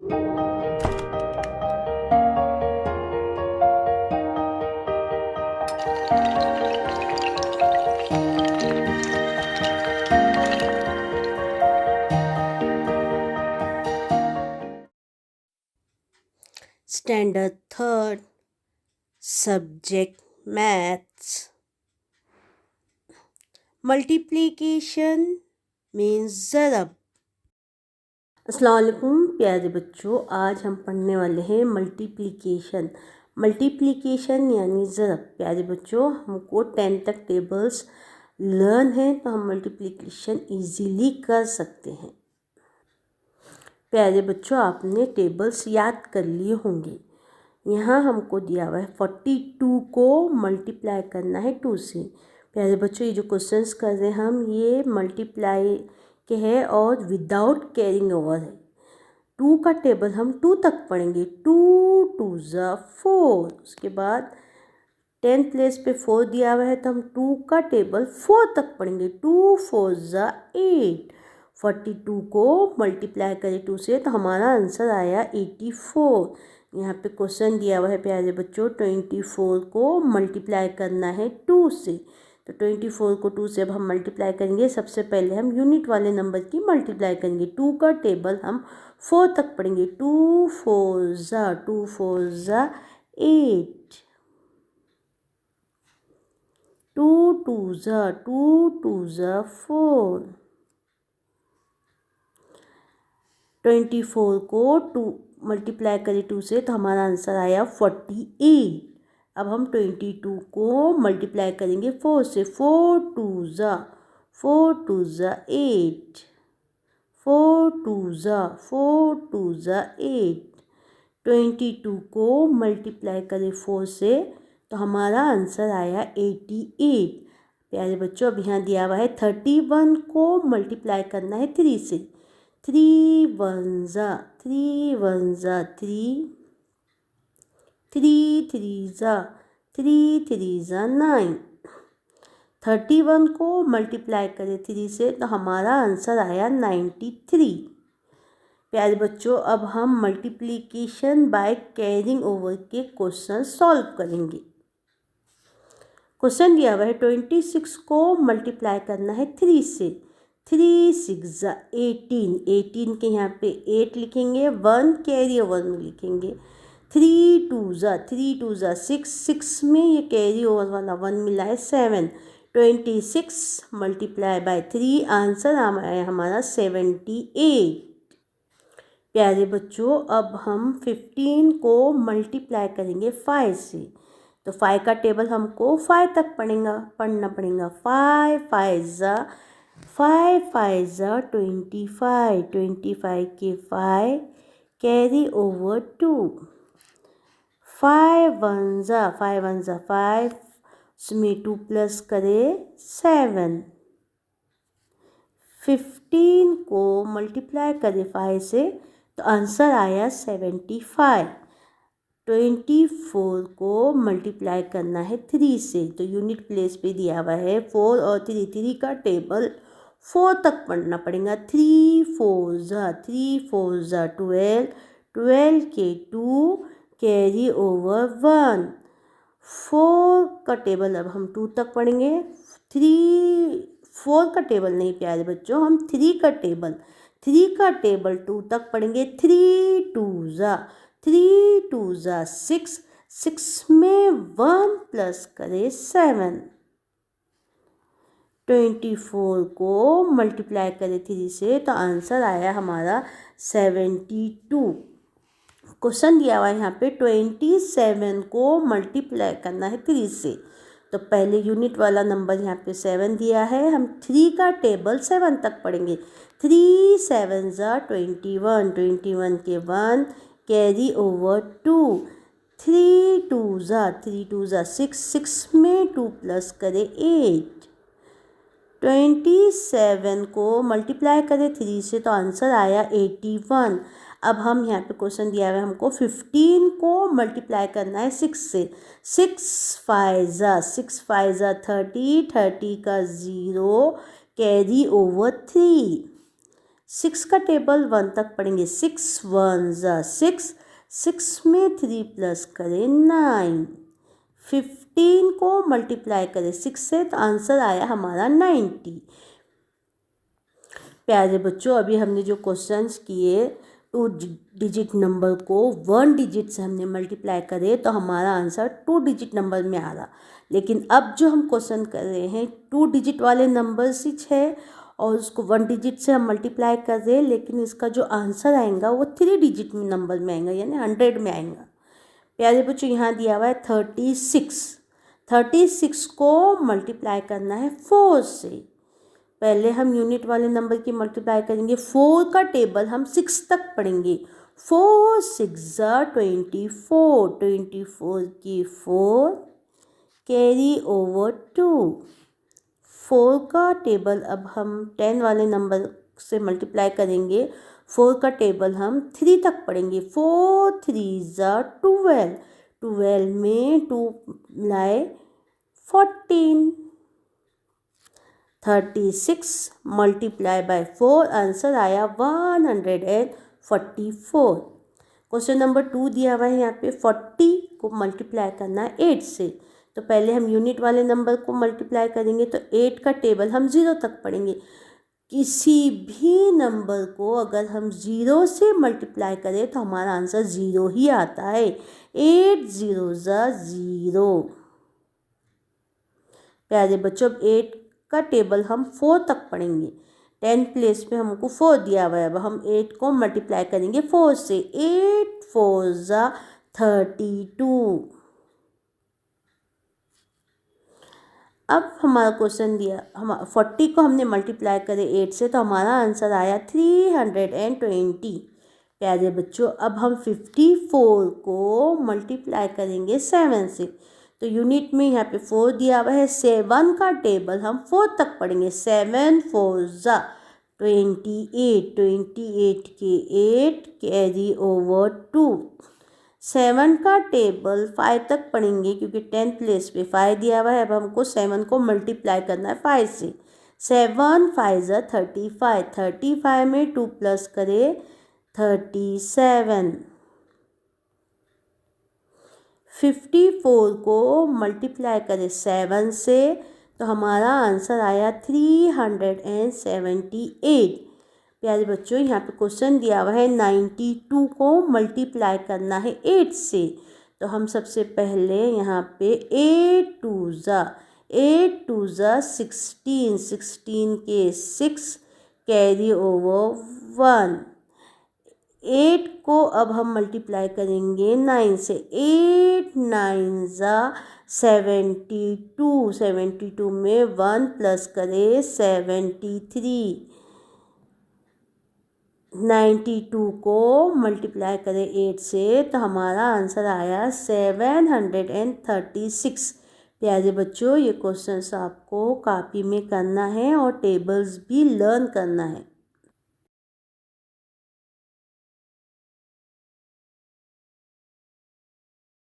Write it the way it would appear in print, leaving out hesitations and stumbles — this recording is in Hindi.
Standard third, subject maths. Multiplication means ज़रब। अस्सलाम वालेकुम प्यारे बच्चों, आज हम पढ़ने वाले हैं मल्टीप्लिकेशन। मल्टीप्लिकेशन यानी ज़रब। प्यारे बच्चों, हमको 10 तक टेबल्स लर्न है तो हम मल्टीप्लिकेशन इजीली कर सकते हैं। प्यारे बच्चों, आपने टेबल्स याद कर लिए होंगे। यहाँ हमको दिया हुआ है 42 को मल्टीप्लाई करना है 2 से। प्यारे बच्चों, ये जो क्वेश्चंस कर रहे हैं हम, ये मल्टीप्लाई के हैं और विदाउट कैरिंग ओवर है। 2 का टेबल हम 2 तक पढ़ेंगे। 2 2 ज़ा 4। उसके बाद 10th प्लेस पे 4 दिया हुआ है तो हम 2 का टेबल 4 तक पढ़ेंगे। 2 4 ज़ा 8। 42 को मल्टीप्लाई करें 2 से तो हमारा आंसर आया 84। यहाँ पे क्वेश्चन दिया हुआ है प्यारे बच्चों, 24 को मल्टीप्लाई करना है 2 से। तो 24 को 2 से अब हम मल्टीप्लाई करेंगे। सबसे पहले हम यूनिट वाले नंबर की मल्टीप्लाई करेंगे। 2 का टेबल हम 4 तक पढ़ेंगे। 2 4 ज़ा 2 4 ज़ा 8। 2 2 ज़ा 2 2 ज़ा 4। 24 को 2 मल्टीप्लाई करें 2 से तो हमारा आंसर आया 48। अब हम 22 को मल्टीप्लाई करेंगे 4 से। 4 2 ज़ा 8। 4 2 ज़ा 8। 22 को मल्टीप्लाई करें 4 से तो हमारा आंसर आया 88। प्यारे बच्चों, अब यहाँ दिया हुआ है 31 को मल्टीप्लाई करना है 3 से। 3 1 ज़ा 3 1 ज़ा 3। 3 3 ज़ा 3 3 ज़ा 9। 31 को मल्टीप्लाई करें 3 से तो हमारा आंसर आया 93। प्यारे बच्चों, अब हम मल्टीप्लिकेशन बाय कैरिंग ओवर के क्वेश्चन सॉल्व करेंगे। क्वेश्चन दिया हुआ है 26 को मल्टीप्लाई करना है 3 से। 3 6 ज़ा 18। 18 के यहाँ पे 8 लिखेंगे, 1 कैरी ओवर में लिखेंगे। 3 2 ज़ा 6। 6 में ये कैरी ओवर वाला 1 मिला है 7। 26 मल्टीप्लाई बाय 3, आंसर आया हमारा 78। प्यारे बच्चों, अब हम 15 को मल्टीप्लाई करेंगे 5 से। तो 5 का टेबल हमको 5 तक पढ़ना पड़ेगा। 5 5 ज़ा 25। 25 के 5 कैरी ओवर 2। 5 1 ज़ा 5। उसमें 2 प्लस करें 7। 15 को मल्टीप्लाई करें 5 से तो आंसर आया 75। 24 को मल्टीप्लाई करना है 3 से। तो यूनिट प्लेस पे दिया हुआ है 4 और 3। 3 का टेबल 4 तक पढ़ना पड़ेगा। 3 4 ज़ा 12। 12 के 2 कैरी ओवर 1। 4 का टेबल अब हम 2 तक पढ़ेंगे। 4 का टेबल नहीं प्यारे बच्चों, हम 3 का टेबल 2 तक पढ़ेंगे। 3 2 ज़ा 6। 6 में 1 प्लस करें 7। 24 को मल्टीप्लाई करें 3 से तो आंसर आया हमारा 72। क्वेश्चन दिया हुआ है यहाँ पे 27 को मल्टीप्लाई करना है 3 से। तो पहले यूनिट वाला नंबर यहाँ पे 7 दिया है, हम 3 का टेबल 7 तक पढ़ेंगे। 3 7 ज़ा 21। 21 के 1 कैरी ओवर 2। 3 2 ज़ा 6। 6 में 2 प्लस करें 8। 27 को मल्टीप्लाई करें 3 से तो आंसर आया 81। अब हम यहाँ पे क्वेश्चन दिया हुआ है हमको 15 को मल्टीप्लाई करना है 6 से। 6 5 ज़ा 30। 30 का 0 कैरी ओवर 3। 6 का टेबल 1 तक पढ़ेंगे। 6 1 ज़ा 6, 6 में 3 प्लस करें 9, 15 को मल्टीप्लाई करें 6 से तो आंसर आया हमारा 90। प्यारे बच्चों, अभी हमने जो क्वेश्चंस किए 2 डिजिट नंबर को 1 डिजिट से हमने मल्टीप्लाई करे तो हमारा आंसर 2 डिजिट नंबर में आ रहा। लेकिन अब जो हम क्वेश्चन कर रहे हैं 2 डिजिट वाले नंबर ही है और उसको 1 डिजिट से हम मल्टीप्लाई कर रहे हैं, लेकिन इसका जो आंसर आएगा वो 3 डिजिट में नंबर में आएगा, यानी 100 में आएगा। प्यारे बच्चों, यहाँ दिया हुआ है 36। 36 को मल्टीप्लाई करना है 4 से। पहले हम यूनिट वाले नंबर की मल्टीप्लाई करेंगे। 4 का टेबल हम 6 तक पढ़ेंगे। 4 6 ज़ा 24, 24 की 4 कैरी ओवर 2। 4 का टेबल अब हम 10 वाले नंबर से मल्टीप्लाई करेंगे। 4 का टेबल हम 3 तक पढ़ेंगे। 4 3 ज़ा 12, 12 में 2 लाए 14। 36 मल्टीप्लाई बाय 4, आंसर आया 144। क्वेश्चन नंबर 2 दिया हुआ है यहाँ पे 40 को मल्टीप्लाई करना है 8 से। तो पहले हम यूनिट वाले नंबर को मल्टीप्लाई करेंगे तो 8 का टेबल हम 0 तक पढ़ेंगे। किसी भी नंबर को अगर हम 0 से मल्टीप्लाई करें तो हमारा आंसर 0 ही आता है। 8 0 ज़ा 0। प्यारे बच्चों, अब 8 का टेबल हम 4 तक पढ़ेंगे। 10 प्लेस पे हमको 4 दिया हुआ है। अब हम 8 को मल्टीप्लाई करेंगे 4 से। 8 4 ज़ा 32। अब हमारा क्वेश्चन दिया, हम 40 को हमने मल्टीप्लाई करे 8 से तो हमारा आंसर आया 320। प्यारे बच्चों, अब हम 54 को मल्टीप्लाई करेंगे 7 से। तो यूनिट में यहाँ पे 4 दिया हुआ है। 7 का टेबल हम 4 तक पढ़ेंगे। 7 4 ज़ा 28, 28 के 8 कैरी ओवर 2। 7 का टेबल 5 तक पढ़ेंगे क्योंकि 10 प्लेस पे 5 दिया हुआ है। अब हमको 7 को मल्टीप्लाई करना है 5 से। 7 5 ज़ा 35, 35 में 2 प्लस करे 37। 54 को मल्टीप्लाई करें 7 से तो हमारा आंसर आया 378। प्यारे बच्चों, यहाँ पे क्वेश्चन दिया हुआ है 92 को मल्टीप्लाई करना है 8 से। तो हम सबसे पहले यहाँ पे 8 2 ज़ा 16, 16 के 6 कैरी ओवर 1। 8 को अब हम मल्टीप्लाई करेंगे 9 से। 8 9 ज़ा 72, 72 में 1 प्लस करे 73। 92 को मल्टीप्लाई करें 8 से तो हमारा आंसर आया 736। प्यारे बच्चों, ये क्वेश्चंस आपको कॉपी में करना है और टेबल्स भी लर्न करना है।